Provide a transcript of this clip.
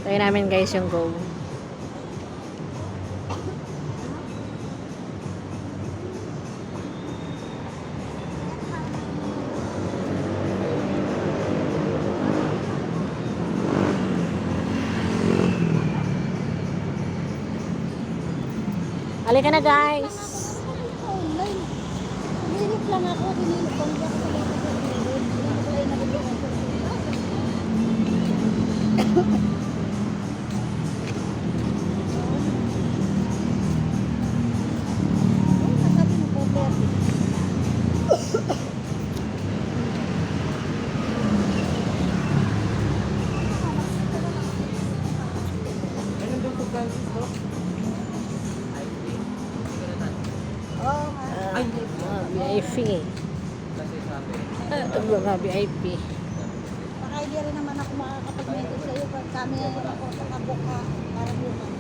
Try namin guys yung go. Halika na guys. Hinilip lang ako, hinilip ko. Hindi ako talaga hinilip. Hindi ko lang nabigyan ako. Nasabi mo po, Bertie. VIP. Mga VIP. Baka hindi rin naman ako makakapag-medyo sa iyo. Kami ako sa kabuka para bukas.